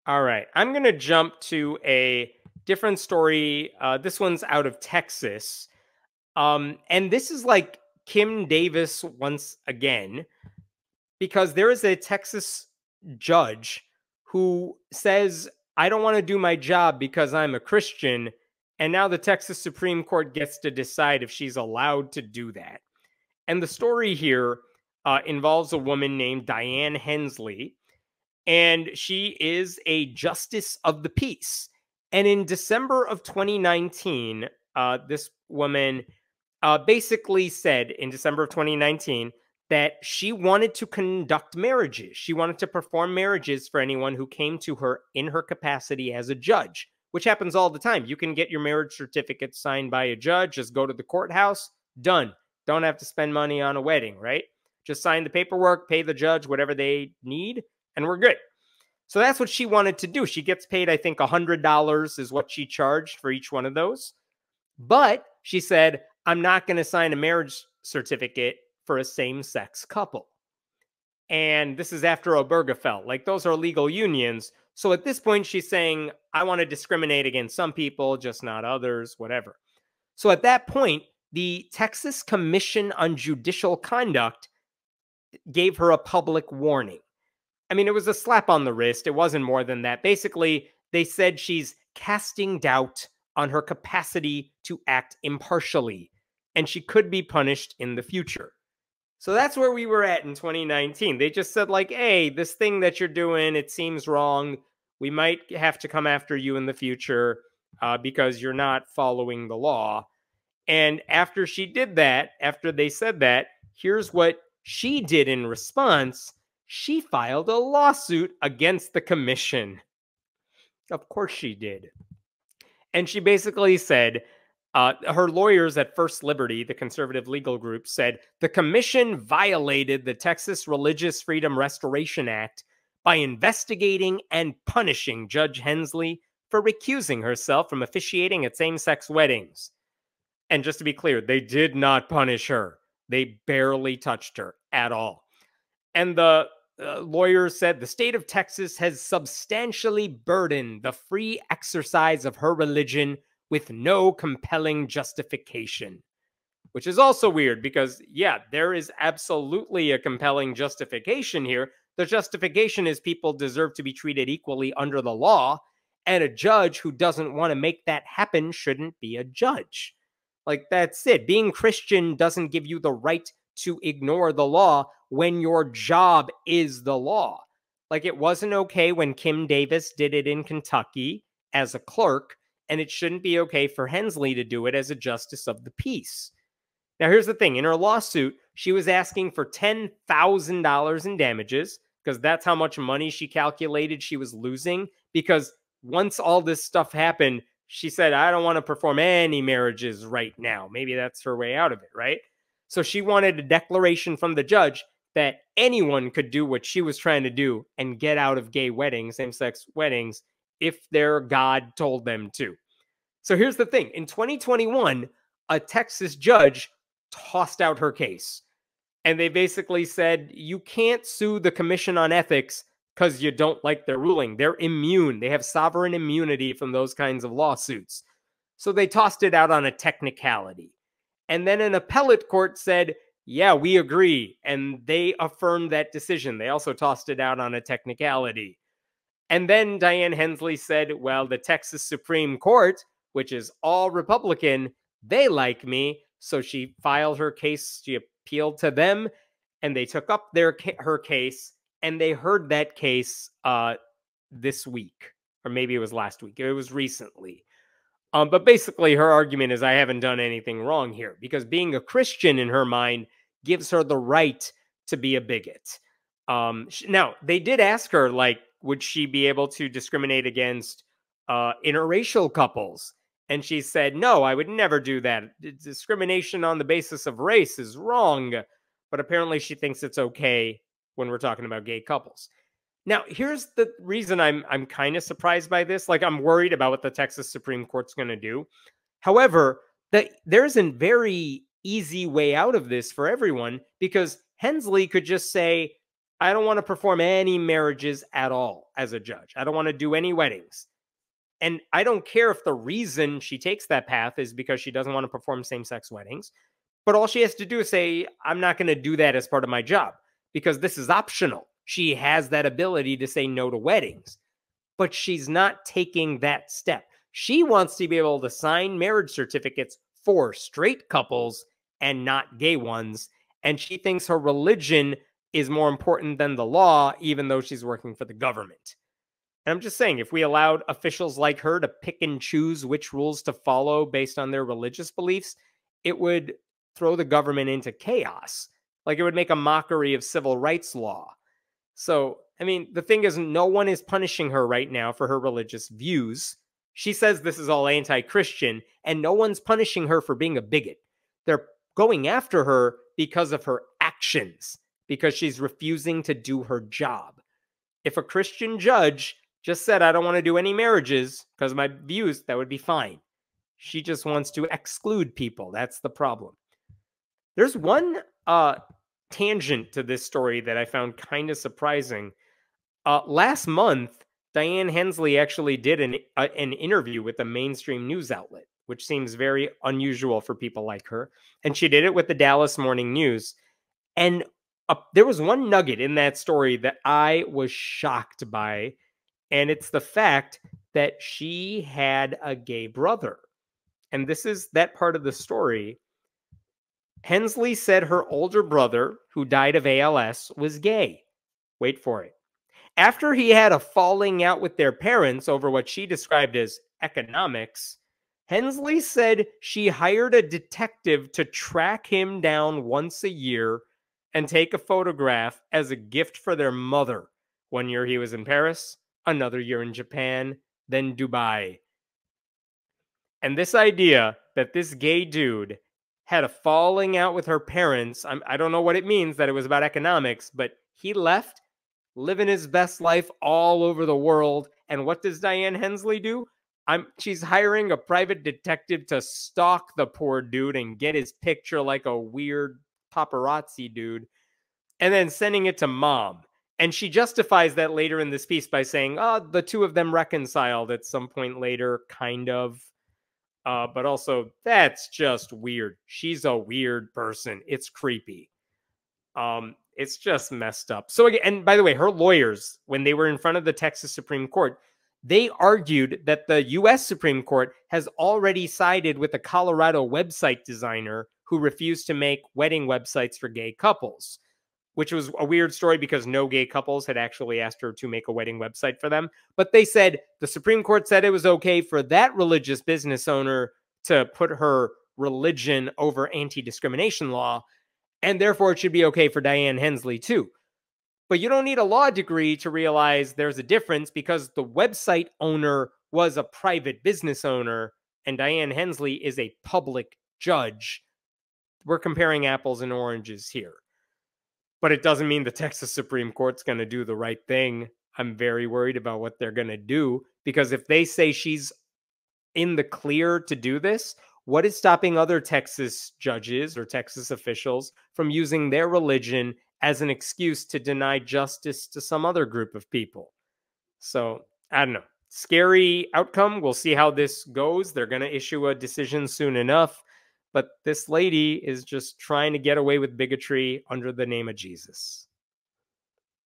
All right. I'm going to jump to a different story. This one's out of Texas. And this is like Kim Davis once again, because there is a Texas judge who says, I don't want to do my job because I'm a Christian. And now the Texas Supreme Court gets to decide if she's allowed to do that. And the story here involves a woman named Diane Hensley, and she is a justice of the peace. And in December of 2019, this woman basically said in December of 2019 that she wanted to conduct marriages. She wanted to perform marriages for anyone who came to her in her capacity as a judge, which happens all the time. You can get your marriage certificate signed by a judge, just go to the courthouse, done. Don't have to spend money on a wedding, right? Just sign the paperwork, pay the judge whatever they need, and we're good. So that's what she wanted to do. She gets paid, I think, $100 is what she charged for each one of those. But she said, I'm not going to sign a marriage certificate for a same-sex couple. And this is after Obergefell. Like, those are legal unions. So at this point, she's saying, I want to discriminate against some people, just not others, whatever. So at that point, the Texas Commission on Judicial Conduct gave her a public warning. I mean, it was a slap on the wrist. It wasn't more than that. Basically, they said she's casting doubt on her capacity to act impartially, and she could be punished in the future. So that's where we were at in 2019. They just said, like, hey, this thing that you're doing, it seems wrong. We might have to come after you in the future because you're not following the law. And after she did that, after they said that, here's what she did in response. She filed a lawsuit against the commission. Of course she did. And she basically said, her lawyers at First Liberty, the conservative legal group, said the commission violated the Texas Religious Freedom Restoration Act by investigating and punishing Judge Hensley for recusing herself from officiating at same-sex weddings. And just to be clear, they did not punish her. They barely touched her at all. And the lawyers said the state of Texas has substantially burdened the free exercise of her religion with no compelling justification. Which is also weird because, yeah, there is absolutely a compelling justification here. The justification is people deserve to be treated equally under the law, and a judge who doesn't want to make that happen shouldn't be a judge. Like, that's it. Being Christian doesn't give you the right to ignore the law when your job is the law. Like, it wasn't okay when Kim Davis did it in Kentucky as a clerk, and it shouldn't be okay for Hensley to do it as a justice of the peace. Now, here's the thing. In her lawsuit, she was asking for $10,000 in damages because that's how much money she calculated she was losing. Because once all this stuff happened, she said, I don't want to perform any marriages right now. Maybe that's her way out of it, right? So she wanted a declaration from the judge that anyone could do what she was trying to do and get out of gay weddings, same-sex weddings, if their God told them to. So here's the thing. In 2021, a Texas judge tossed out her case. And they basically said, you can't sue the Commission on Ethics because you don't like their ruling. They're immune. They have sovereign immunity from those kinds of lawsuits. So they tossed it out on a technicality. And then an appellate court said, yeah, we agree. And they affirmed that decision. They also tossed it out on a technicality. And then Diane Hensley said, well, the Texas Supreme Court, which is all Republican, they like me. So she filed her case. She appealed to them, and they took up her case, and they heard that case this week. Or maybe it was last week. It was recently. But basically, her argument is I haven't done anything wrong here, because being a Christian in her mind gives her the right to be a bigot. Now, they did ask her, like, would she be able to discriminate against interracial couples? And she said, no, I would never do that. Discrimination on the basis of race is wrong. But apparently she thinks it's okay when we're talking about gay couples. Now, here's the reason I'm kind of surprised by this. Like, I'm worried about what the Texas Supreme Court's going to do. However, there's a very easy way out of this for everyone, because Hensley could just say, I don't want to perform any marriages at all as a judge. I don't want to do any weddings. And I don't care if the reason she takes that path is because she doesn't want to perform same sex weddings. But all she has to do is say, I'm not going to do that as part of my job because this is optional. She has that ability to say no to weddings, but she's not taking that step. She wants to be able to sign marriage certificates for straight couples and not gay ones. And she thinks her religion is more important than the law, even though she's working for the government. And I'm just saying, if we allowed officials like her to pick and choose which rules to follow based on their religious beliefs, it would throw the government into chaos. Like it would make a mockery of civil rights law. So, I mean, the thing is, no one is punishing her right now for her religious views. She says this is all anti Christian, and no one's punishing her for being a bigot. They're going after her because of her actions, because she's refusing to do her job. If a Christian judge just said, I don't want to do any marriages because of my views, that would be fine. She just wants to exclude people. That's the problem. There's one tangent to this story that I found kind of surprising. Last month, Diane Hensley actually did an interview with a mainstream news outlet, which seems very unusual for people like her. And she did it with the Dallas Morning News. And there was one nugget in that story that I was shocked by, and it's the fact that she had a gay brother. And this is that part of the story. Hensley said her older brother, who died of ALS, was gay. Wait for it. After he had a falling out with their parents over what she described as economics, Hensley said she hired a detective to track him down once a year and take a photograph as a gift for their mother. 1 year he was in Paris, another year in Japan, then Dubai. And this idea that this gay dude had a falling out with her parents, I don't know what it means that it was about economics, but he left, living his best life all over the world. And what does Diane Hensley do? She's hiring a private detective to stalk the poor dude and get his picture like a weird paparazzi dude, and then sending it to mom. And she justifies that later in this piece by saying, oh, the two of them reconciled at some point later, kind of. But also, that's just weird. She's a weird person. It's creepy. It's just messed up. So again, and by the way, her lawyers, when they were in front of the Texas Supreme Court, they argued that the U.S. Supreme Court has already sided with a Colorado website designer who refused to make wedding websites for gay couples, which was a weird story because no gay couples had actually asked her to make a wedding website for them. But they said the Supreme Court said it was okay for that religious business owner to put her religion over anti-discrimination law, and therefore it should be okay for Diane Hensley too. But you don't need a law degree to realize there's a difference because the website owner was a private business owner and Diane Hensley is a public judge. We're comparing apples and oranges here. But it doesn't mean the Texas Supreme Court's going to do the right thing. I'm very worried about what they're going to do because if they say she's in the clear to do this, what is stopping other Texas judges or Texas officials from using their religion as an excuse to deny justice to some other group of people? So, I don't know. Scary outcome. We'll see how this goes. They're going to issue a decision soon enough. But this lady is just trying to get away with bigotry under the name of Jesus.